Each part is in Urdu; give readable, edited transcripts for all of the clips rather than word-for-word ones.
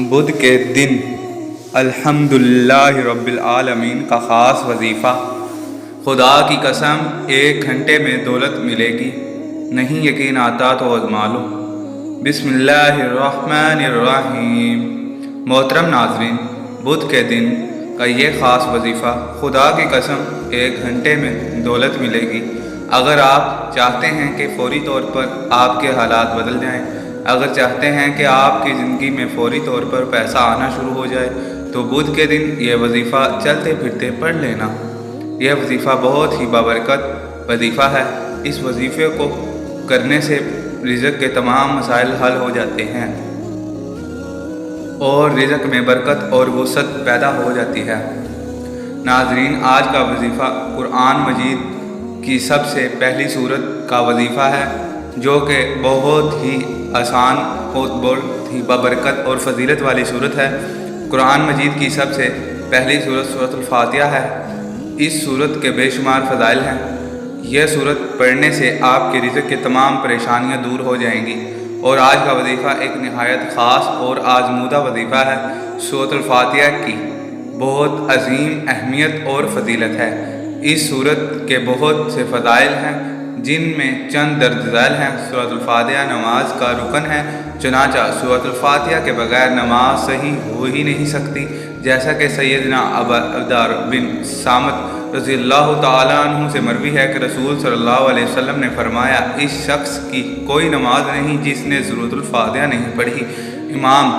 بدھ کے دن الحمدللہ رب العالمین کا خاص وظیفہ۔ خدا کی قسم 1 گھنٹے میں دولت ملے گی، نہیں یقین آتا تو آزما لو۔ بسم اللہ الرحمن الرحیم۔ محترم ناظرین، بدھ کے دن کا یہ خاص وظیفہ، خدا کی قسم 1 گھنٹے میں دولت ملے گی۔ اگر آپ چاہتے ہیں کہ فوری طور پر آپ کے حالات بدل جائیں، اگر چاہتے ہیں کہ آپ کی زندگی میں فوری طور پر پیسہ آنا شروع ہو جائے، تو بدھ کے دن یہ وظیفہ چلتے پھرتے پڑھ لینا۔ یہ وظیفہ بہت ہی بابرکت وظیفہ ہے۔ اس وظیفے کو کرنے سے رزق کے تمام مسائل حل ہو جاتے ہیں اور رزق میں برکت اور وسعت پیدا ہو جاتی ہے۔ ناظرین، آج کا وظیفہ قرآن مجید کی سب سے پہلی سورت کا وظیفہ ہے، جو کہ بہت ہی آسان اور بہت ہی بابرکت اور فضیلت والی سورت ہے۔ قرآن مجید کی سب سے پہلی سورت سورۃ الفاتحہ ہے۔ اس سورت کے بے شمار فضائل ہیں۔ یہ سورت پڑھنے سے آپ کے رزق کے تمام پریشانیاں دور ہو جائیں گی، اور آج کا وظیفہ ایک نہایت خاص اور آزمودہ وظیفہ ہے۔ سورۃ الفاتحہ کی بہت عظیم اہمیت اور فضیلت ہے۔ اس سورت کے بہت سے فضائل ہیں، جن میں چند درج ذیل ہیں۔ سورۃ الفاتحہ نماز کا رکن ہے، چنانچہ سورۃ الفاتحہ کے بغیر نماز صحیح ہو ہی نہیں سکتی، جیسا کہ سیدنا عبادہ بن صامت رضی اللہ تعالیٰ عنہ سے مروی ہے کہ رسول صلی اللہ علیہ وسلم نے فرمایا، اس شخص کی کوئی نماز نہیں جس نے سورۃ الفاتحہ نہیں پڑھی۔ امام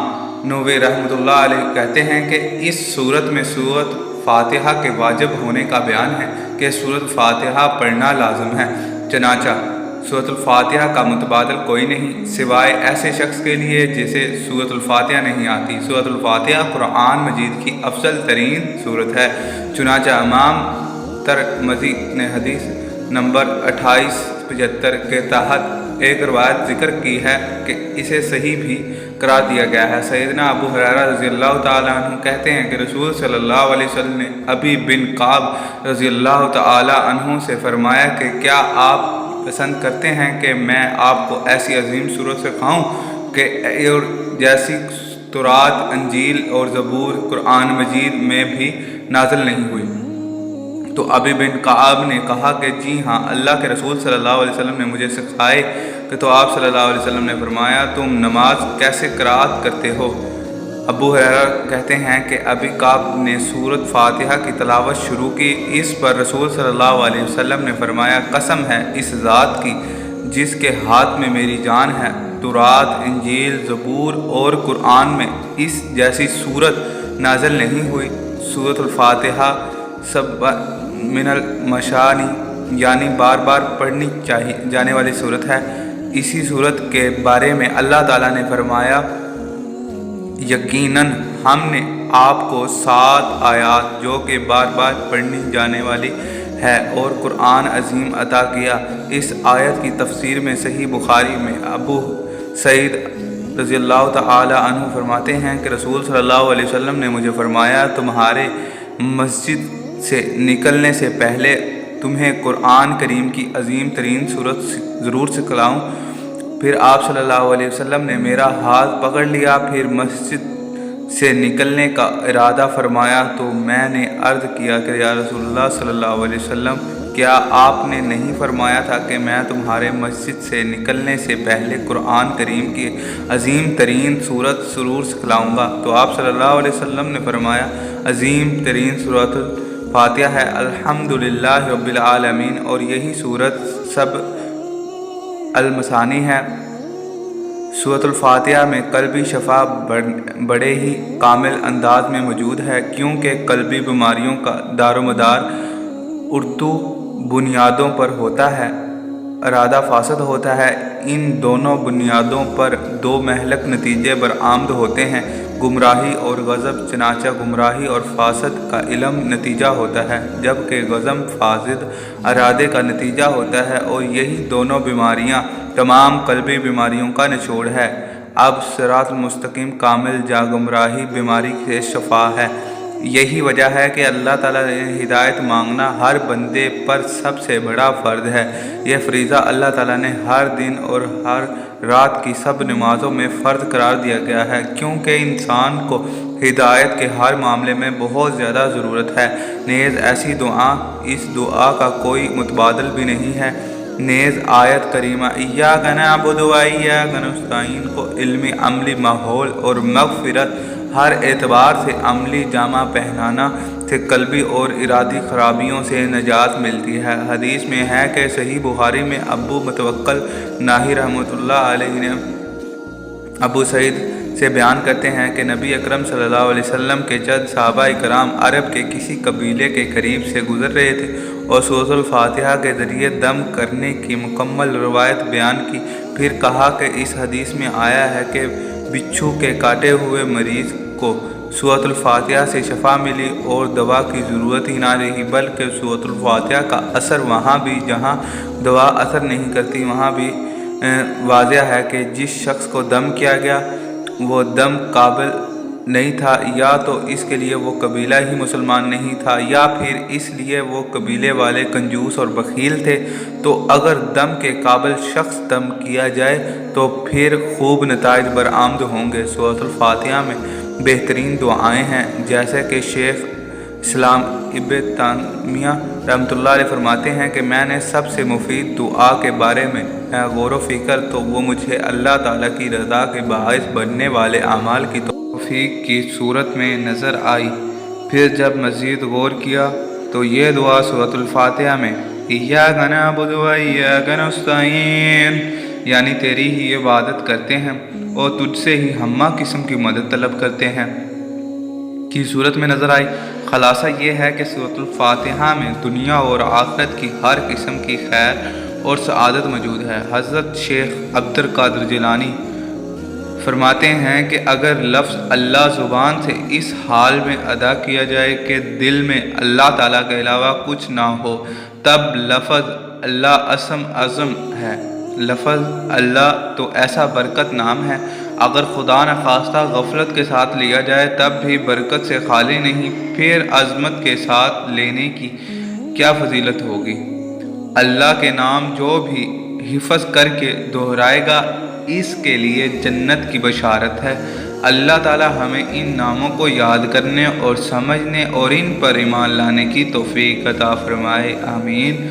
نووی رحمۃ اللہ علیہ کہتے ہیں کہ اس سورت میں سورۃ فاتحہ کے واجب ہونے کا بیان ہے کہ سورۃ فاتحہ پڑھنا لازم ہے، چنانچہ سورۃ الفاتحہ کا متبادل کوئی نہیں سوائے ایسے شخص کے لیے جسے سورۃ الفاتحہ نہیں آتی۔ سورۃ الفاتحہ قرآن مجید کی افضل ترین سورت ہے، چنانچہ امام ترمذی نے حدیث نمبر 2875 کے تحت ایک روایت ذکر کی ہے کہ اسے صحیح بھی قرار دیا گیا ہے۔ سیدنا ابو ہریرہ رضی اللہ تعالیٰ عنہ کہتے ہیں کہ رسول صلی اللہ علیہ وسلم نے ابی بن کعب رضی اللہ تعالیٰ عنہ سے فرمایا کہ کیا آپ پسند کرتے ہیں کہ میں آپ کو ایسی عظیم سورت سکھاؤں کہ اور جیسی تورات، انجیل اور زبور قرآن مجید میں بھی نازل نہیں ہوئی؟ تو ابی بن کعب نے کہا کہ جی ہاں، اللہ کے رسول صلی اللہ علیہ وسلم نے مجھے سکھائے۔ کہ تو آپ صلی اللہ علیہ وسلم نے فرمایا، تم نماز کیسے قرات کرتے ہو؟ ابو ہریرہ کہتے ہیں کہ ابی کعب نے سورۃ فاتحہ کی تلاوت شروع کی۔ اس پر رسول صلی اللہ علیہ وسلم نے فرمایا، قسم ہے اس ذات کی جس کے ہاتھ میں میری جان ہے، تورات، انجیل، زبور اور قرآن میں اس جیسی سورت نازل نہیں ہوئی۔ سورۃ الفاتحہ سب من المثانی یعنی بار بار پڑھنی جانے والی سورت ہے۔ اسی سورت کے بارے میں اللہ تعالیٰ نے فرمایا، یقیناً ہم نے آپ کو 7 آیات جو کہ بار بار پڑھنی جانے والی ہے اور قرآن عظیم عطا کیا۔ اس آیت کی تفسیر میں صحیح بخاری میں ابو سعید رضی اللہ تعالی عنہ فرماتے ہیں کہ رسول صلی اللہ علیہ وسلم نے مجھے فرمایا، تمہارے مسجد سے نکلنے سے پہلے تمہیں قرآن کریم کی عظیم ترین سورت ضرور سکھلاؤں۔ پھر آپ صلی اللہ علیہ وسلم نے میرا ہاتھ پکڑ لیا، پھر مسجد سے نکلنے کا ارادہ فرمایا تو میں نے عرض کیا کہ یا رسول اللہ صلی اللہ علیہ وسلم، کیا آپ نے نہیں فرمایا تھا کہ میں تمہارے مسجد سے نکلنے سے پہلے قرآن کریم کی عظیم ترین سورت ضرور سکھلاؤں گا؟ تو آپ صلی اللہ علیہ وسلم نے فرمایا، عظیم ترین سورت فاتحہ ہے، الحمدللہ رب العالمین، اور یہی سورت سب المثانی ہے۔ سورۃ الفاتحہ میں قلبی شفا بڑے ہی کامل انداز میں موجود ہے، کیونکہ قلبی بیماریوں کا دار و مدار اردو بنیادوں پر ہوتا ہے، ارادہ فاسد ہوتا ہے۔ ان دونوں بنیادوں پر 2 مہلک نتیجے برآمد ہوتے ہیں، گمراہی اور غضب، چنانچہ گمراہی اور فاسد کا علم نتیجہ ہوتا ہے، جبکہ غضب فاسد ارادے کا نتیجہ ہوتا ہے، اور یہی دونوں بیماریاں تمام قلبی بیماریوں کا نچوڑ ہے۔ اب صراط المستقیم کامل جا گمراہی بیماری سے شفا ہے۔ یہی وجہ ہے کہ اللہ تعالیٰ نے ہدایت مانگنا ہر بندے پر سب سے بڑا فرض ہے۔ یہ فریضہ اللہ تعالیٰ نے ہر دن اور ہر رات کی سب نمازوں میں فرض قرار دیا گیا ہے، کیونکہ انسان کو ہدایت کے ہر معاملے میں بہت زیادہ ضرورت ہے۔ نیز ایسی دعا اس دعا کا کوئی متبادل بھی نہیں ہے۔ نیز آیت کریمہ ایاک نعبد و ایاک نستعین کو علمی عملی ماحول اور مغفرت ہر اعتبار سے عملی جامہ پہنانا سے قلبی اور ارادی خرابیوں سے نجات ملتی ہے۔ حدیث میں ہے کہ صحیح بخاری میں ابو متوکل ناہی رحمۃ اللہ علیہ نے ابو سعید سے بیان کرتے ہیں کہ نبی اکرم صلی اللہ علیہ وسلم کے چند صحابہ کرام عرب کے کسی قبیلے کے قریب سے گزر رہے تھے اور سورۃ الفاتحہ کے ذریعے دم کرنے کی مکمل روایت بیان کی۔ پھر کہا کہ اس حدیث میں آیا ہے کہ بچھو کے کاٹے ہوئے مریض کو سورۃ الفاتحہ سے شفا ملی اور دوا کی ضرورت ہی نہ رہی، بلکہ سورۃ الفاتحہ کا اثر وہاں بھی جہاں دوا اثر نہیں کرتی وہاں بھی واضح ہے کہ جس شخص کو دم کیا گیا وہ دم قابل نہیں تھا، یا تو اس کے لیے وہ قبیلہ ہی مسلمان نہیں تھا، یا پھر اس لیے وہ قبیلے والے کنجوس اور بخیل تھے۔ تو اگر دم کے قابل شخص دم کیا جائے تو پھر خوب نتائج برآمد ہوں گے۔ سورۃ الفاتحہ میں بہترین دعائیں ہیں، جیسے کہ شیخ اسلام ابن تیمیہ رحمۃ اللہ علیہ فرماتے ہیں کہ میں نے سب سے مفید دعا کے بارے میں غور و فکر تو وہ مجھے اللہ تعالیٰ کی رضا کے باعث بننے والے اعمال کی توفیق کی صورت میں نظر آئی۔ پھر جب مزید غور کیا تو یہ دعا سورۃ الفاتحہ میں ایاک نعبد و ایاک نستعین یعنی تیری ہی عبادت کرتے ہیں اور تجھ سے ہی ہمہ قسم کی مدد طلب کرتے ہیں کی صورت میں نظر آئی۔ خلاصہ یہ ہے کہ سورۃ الفاتحہ میں دنیا اور آخرت کی ہر قسم کی خیر اور سعادت موجود ہے۔ حضرت شیخ عبد القادر جیلانی فرماتے ہیں کہ اگر لفظ اللہ زبان سے اس حال میں ادا کیا جائے کہ دل میں اللہ تعالیٰ کے علاوہ کچھ نہ ہو، تب لفظ اللہ اسم اعظم ہے۔ لفظ اللہ تو ایسا برکت نام ہے، اگر خدا نخواستہ غفلت کے ساتھ لیا جائے تب بھی برکت سے خالی نہیں، پھر عظمت کے ساتھ لینے کی کیا فضیلت ہوگی۔ اللہ کے نام جو بھی حفظ کر کے دہرائے گا اس کے لیے جنت کی بشارت ہے۔ اللہ تعالی ہمیں ان ناموں کو یاد کرنے اور سمجھنے اور ان پر ایمان لانے کی توفیق عطا فرمائے، آمین۔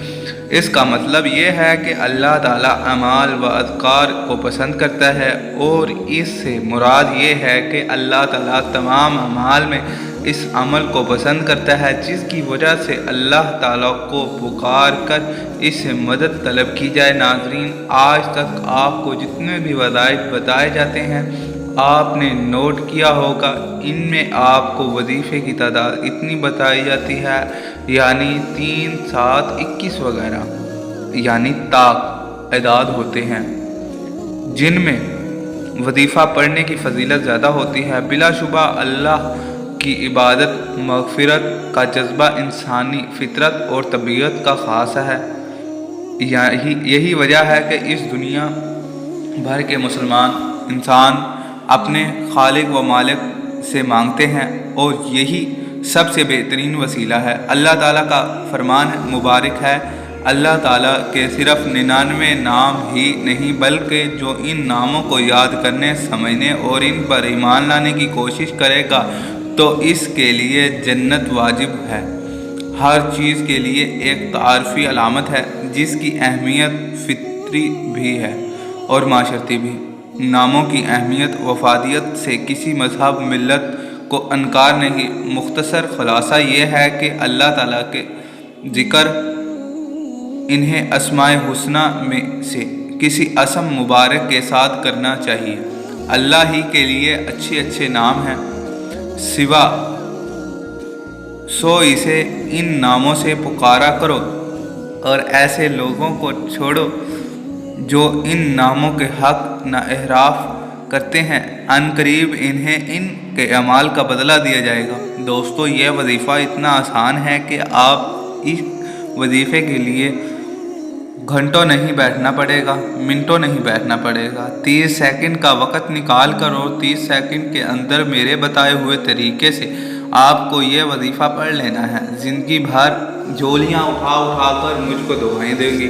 اس کا مطلب یہ ہے کہ اللہ تعالیٰ اعمال و اذکار کو پسند کرتا ہے، اور اس سے مراد یہ ہے کہ اللہ تعالیٰ تمام اعمال میں اس عمل کو پسند کرتا ہے جس کی وجہ سے اللہ تعالیٰ کو پکار کر اس سے مدد طلب کی جائے۔ ناظرین، آج تک آپ کو جتنے بھی وظائف بتائے جاتے ہیں آپ نے نوٹ کیا ہوگا، ان میں آپ کو وظیفے کی تعداد اتنی بتائی جاتی ہے، یعنی 3، 7، 21 وغیرہ، یعنی طاق اعداد ہوتے ہیں جن میں وظیفہ پڑھنے کی فضیلت زیادہ ہوتی ہے۔ بلا شبہ اللہ کی عبادت مغفرت کا جذبہ انسانی فطرت اور طبیعت کا خاص ہے۔ یہی وجہ ہے کہ اس دنیا بھر کے مسلمان انسان اپنے خالق و مالک سے مانگتے ہیں، اور یہی سب سے بہترین وسیلہ ہے۔ اللہ تعالیٰ کا فرمان مبارک ہے، اللہ تعالیٰ کے صرف 99 نام ہی نہیں بلکہ جو ان ناموں کو یاد کرنے، سمجھنے اور ان پر ایمان لانے کی کوشش کرے گا تو اس کے لیے جنت واجب ہے۔ ہر چیز کے لیے ایک تعارفی علامت ہے جس کی اہمیت فطری بھی ہے اور معاشرتی بھی۔ ناموں کی اہمیت وفادیت سے کسی مذہب ملت کو انکار نہیں۔ مختصر خلاصہ یہ ہے کہ اللہ تعالیٰ کے ذکر انہیں اسماء حسنہ میں سے کسی اسم مبارک کے ساتھ کرنا چاہیے۔ اللہ ہی کے لیے اچھے اچھے نام ہیں، سوا سو اسے ان ناموں سے پکارا کرو اور ایسے لوگوں کو چھوڑو جو ان ناموں کے حق نہ اعراف کرتے ہیں، ان قریب انہیں ان کے اعمال کا بدلہ دیا جائے گا۔ دوستو، یہ وظیفہ اتنا آسان ہے کہ آپ اس وظیفے کے لیے گھنٹوں نہیں بیٹھنا پڑے گا، منٹوں نہیں بیٹھنا پڑے گا۔ 30 سیکنڈ کا وقت نکال کر اور 30 سیکنڈ کے اندر میرے بتائے ہوئے طریقے سے آپ کو یہ وظیفہ پڑھ لینا ہے۔ زندگی بھر جھولیاں اٹھا اٹھا کر مجھ کو دعائیں دیں گی۔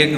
1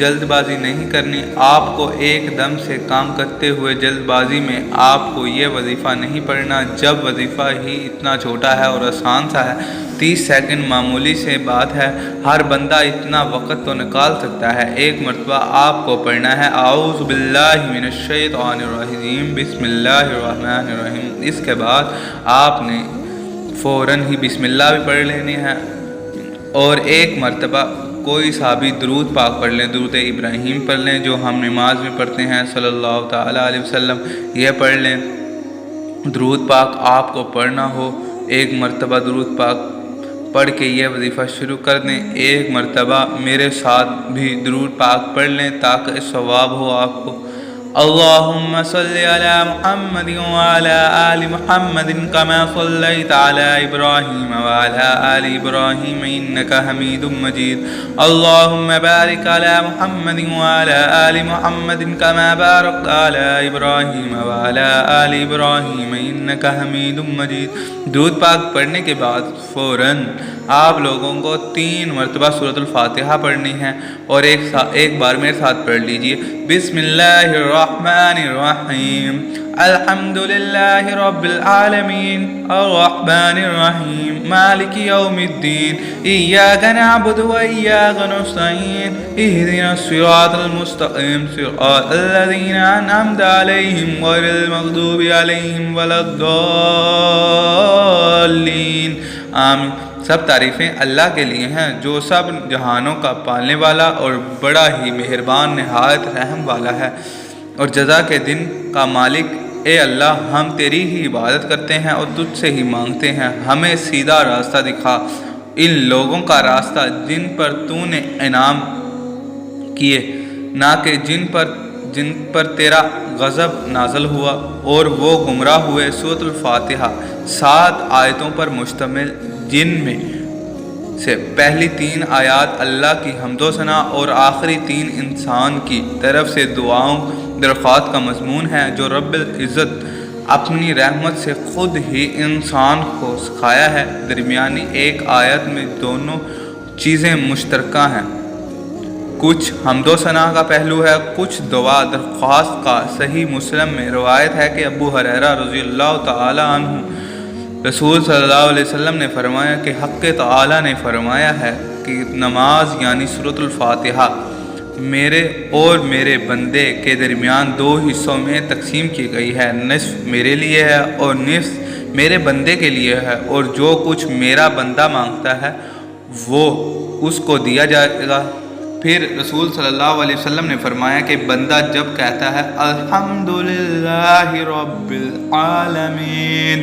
جلد بازی نہیں کرنی۔ آپ کو ایک دم سے کام کرتے ہوئے جلد بازی میں آپ کو یہ وظیفہ نہیں پڑھنا۔ جب وظیفہ ہی اتنا چھوٹا ہے اور آسان سا ہے، 30 سیکنڈ معمولی سے بات ہے، ہر بندہ اتنا وقت تو نکال سکتا ہے۔ ایک مرتبہ آپ کو پڑھنا ہے اعوذ باللہ من الشیطان الرجیم بسم اللہ الرحمن الرحیم۔ اس کے بعد آپ نے فوراً ہی بسم اللہ بھی پڑھ لینی ہے، اور ایک مرتبہ کوئی سا بھی درود پاک پڑھ لیں، درود ابراہیم پڑھ لیں جو ہم نماز میں پڑھتے ہیں صلی اللہ تعالیٰ علیہ وسلم، یہ پڑھ لیں۔ درود پاک آپ کو پڑھنا ہو، ایک مرتبہ درود پاک پڑھ کے یہ وظیفہ شروع کر دیں۔ ایک مرتبہ میرے ساتھ بھی درود پاک پڑھ لیں تاکہ ثواب ہو آپ کو۔ اللہم صلی علی محمد وعلی آل محمد کما صلیت علی ابراہیم وعلی آل ابراہیم انک حمید مجید۔ اللہم بارک علی محمد وعلی آل محمد کما بارکت علی ابراہیم وعلی آل ابراہیم انک حمید مجید۔ درود پاک پڑھنے کے بعد فوراً آپ لوگوں کو 3 مرتبہ سورۃ الفاتحہ پڑھنی ہے، اور ایک بار میرے ساتھ پڑھ لیجئے بسم اللہ الرحمن الرحیم الحمد للہ رب العالمین الرحمن الرحیم مالک یوم الدین ایاک نعبد و ایاک نستعین اہدنا الصراط المستقیم صراط الذین انعمت علیہم غیر المغضوب علیہم ولا الضالین آمین۔ سب تعریفیں اللہ کے لیے ہیں جو سب جہانوں کا پالنے والا اور بڑا ہی مہربان نہایت رحم والا ہے، اور جزا کے دن کا مالک۔ اے اللہ، ہم تیری ہی عبادت کرتے ہیں اور تجھ سے ہی مانگتے ہیں، ہمیں سیدھا راستہ دکھا، ان لوگوں کا راستہ جن پر تو نے انعام کیے، نہ کہ جن پر تیرا غضب نازل ہوا اور وہ گمراہ ہوئے۔ سورۃ الفاتحہ 7 آیتوں پر مشتمل، جن میں سے پہلی 3 آیات اللہ کی حمد و ثنا اور آخری 3 انسان کی طرف سے دعاؤں درخواست کا مضمون ہے جو رب العزت اپنی رحمت سے خود ہی انسان کو سکھایا ہے۔ درمیانی ایک آیت میں دونوں چیزیں مشترکہ ہیں، کچھ حمد و ثنا کا پہلو ہے، کچھ دعا درخواست کا۔ صحیح مسلم میں روایت ہے کہ ابو ہریرہ رضی اللہ تعالی عنہ رسول صلی اللہ علیہ وسلم نے فرمایا کہ حق تعالی نے فرمایا ہے کہ نماز یعنی سورۃ الفاتحہ میرے اور میرے بندے کے درمیان 2 حصوں میں تقسیم کی گئی ہے، نصف میرے لیے ہے اور نصف میرے بندے کے لیے ہے، اور جو کچھ میرا بندہ مانگتا ہے وہ اس کو دیا جائے گا۔ پھر رسول صلی اللہ علیہ وسلم نے فرمایا کہ بندہ جب کہتا ہے الحمدللہ رب العالمین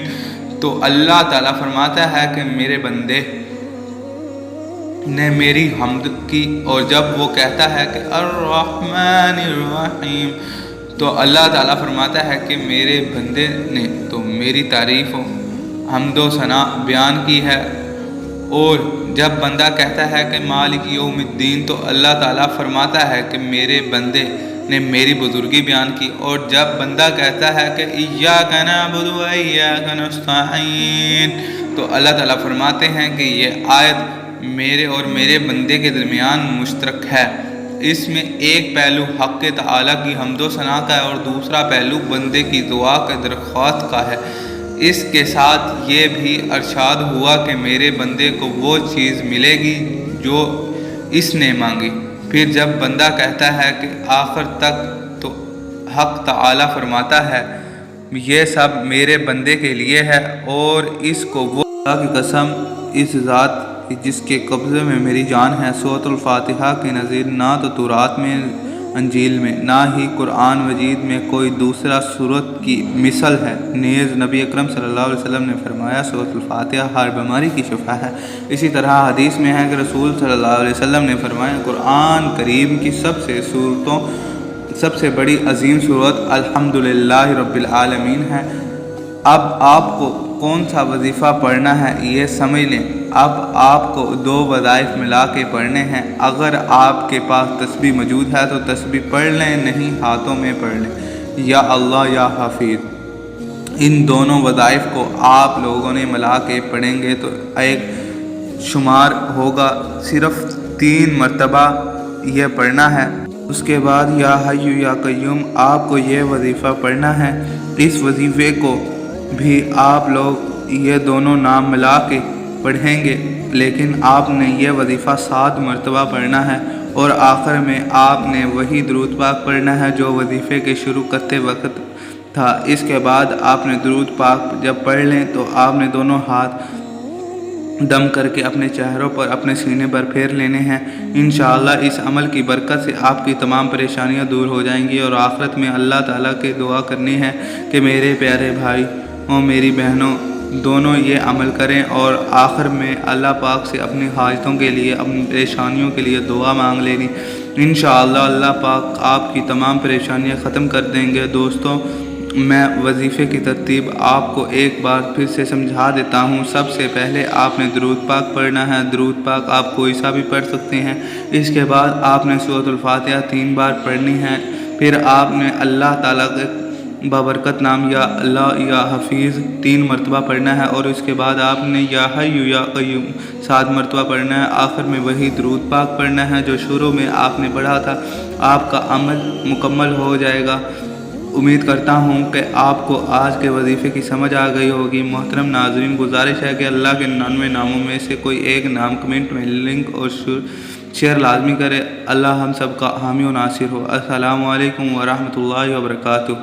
تو اللہ تعالیٰ فرماتا ہے کہ میرے بندے نے میری حمد کی، اور جب وہ کہتا ہے کہ الرحمن الرحیم تو اللہ تعالیٰ فرماتا ہے کہ میرے بندے نے تو میری تعریف و حمد و ثنا بیان کی ہے، اور جب بندہ کہتا ہے کہ مالک یوم الدین تو اللہ تعالیٰ فرماتا ہے کہ میرے بندے نے میری بزرگی بیان کی، اور جب بندہ کہتا ہے کہ ایاک نعبد و ایاک نستعین تو اللہ تعالیٰ فرماتے ہیں کہ یہ آیت میرے اور میرے بندے کے درمیان مشترک ہے۔ اس میں ایک پہلو حق تعالیٰ کی حمد و ثنا کا ہے اور دوسرا پہلو بندے کی دعا کے درخواست کا ہے۔ اس کے ساتھ یہ بھی ارشاد ہوا کہ میرے بندے کو وہ چیز ملے گی جو اس نے مانگی۔ پھر جب بندہ کہتا ہے کہ آخر تک تو حق تعالیٰ فرماتا ہے یہ سب میرے بندے کے لیے ہے، اور اس کو وہ اللہ کی قسم اس ذات جس کے قبضے میں میری جان ہے۔ سورۃ الفاتحہ کی نظیر نہ تو تورات میں، انجیل میں، نہ ہی قرآن مجید میں کوئی دوسرا سورت کی مثل ہے۔ نیز نبی اکرم صلی اللہ علیہ وسلم نے فرمایا سورۃ الفاتحہ ہر بیماری کی شفا ہے۔ اسی طرح حدیث میں ہے کہ رسول صلی اللہ علیہ وسلم نے فرمایا قرآن کریم کی سب سے بڑی عظیم سورت الحمدللہ رب العالمین ہے۔ اب آپ کو کون سا وظیفہ پڑھنا ہے یہ سمجھ لیں۔ اب آپ کو 2 وظائف ملا کے پڑھنے ہیں۔ اگر آپ کے پاس تسبیح موجود ہے تو تسبیح پڑھ لیں، نہیں ہاتھوں میں پڑھ لیں، یا اللہ یا حفیظ۔ ان دونوں وظائف کو آپ لوگوں نے ملا کے پڑھیں گے تو ایک شمار ہوگا، صرف 3 مرتبہ یہ پڑھنا ہے۔ اس کے بعد یا حی یا قیوم آپ کو یہ وظیفہ پڑھنا ہے۔ اس وظیفے کو بھی آپ لوگ یہ دونوں نام ملا کے پڑھیں گے، لیکن آپ نے یہ وظیفہ 7 مرتبہ پڑھنا ہے، اور آخر میں آپ نے وہی درود پاک پڑھنا ہے جو وظیفے کے شروع کرتے وقت تھا۔ اس کے بعد آپ نے درود پاک جب پڑھ لیں تو آپ نے دونوں ہاتھ دم کر کے اپنے چہروں پر اپنے سینے پر پھیر لینے ہیں۔ انشاءاللہ اس عمل کی برکت سے آپ کی تمام پریشانیاں دور ہو جائیں گی، اور آخرت میں اللہ تعالیٰ کی دعا کرنی ہے کہ میرے پیارے بھائی اور میری بہنوں دونوں یہ عمل کریں، اور آخر میں اللہ پاک سے اپنی حاجتوں کے لیے، اپنی پریشانیوں کے لیے دعا مانگ لینی۔ انشاءاللہ اللہ پاک آپ کی تمام پریشانیاں ختم کر دیں گے۔ دوستوں، میں وظیفے کی ترتیب آپ کو ایک بار پھر سے سمجھا دیتا ہوں۔ سب سے پہلے آپ نے درود پاک پڑھنا ہے۔ درود پاک آپ کوئی سا بھی پڑھ سکتے ہیں۔ اس کے بعد آپ نے سورۃ الفاتحہ 3 بار پڑھنی ہے۔ پھر آپ نے اللہ تعالیٰ کے بابرکت نام یا اللہ یا حفیظ 3 مرتبہ پڑھنا ہے، اور اس کے بعد آپ نے یا حی یا قیوم 7 مرتبہ پڑھنا ہے۔ آخر میں وہی درود پاک پڑھنا ہے جو شروع میں آپ نے پڑھا تھا۔ آپ کا عمل مکمل ہو جائے گا۔ امید کرتا ہوں کہ آپ کو آج کے وظیفے کی سمجھ آ گئی ہوگی۔ محترم ناظرین، گزارش ہے کہ اللہ کے 99 ناموں میں سے کوئی ایک نام کمنٹ میں لنک اور شیئر لازمی کرے۔ اللہ ہم سب کا حامی و ناصر ہو۔ السلام علیکم ورحمۃ اللہ وبرکاتہ۔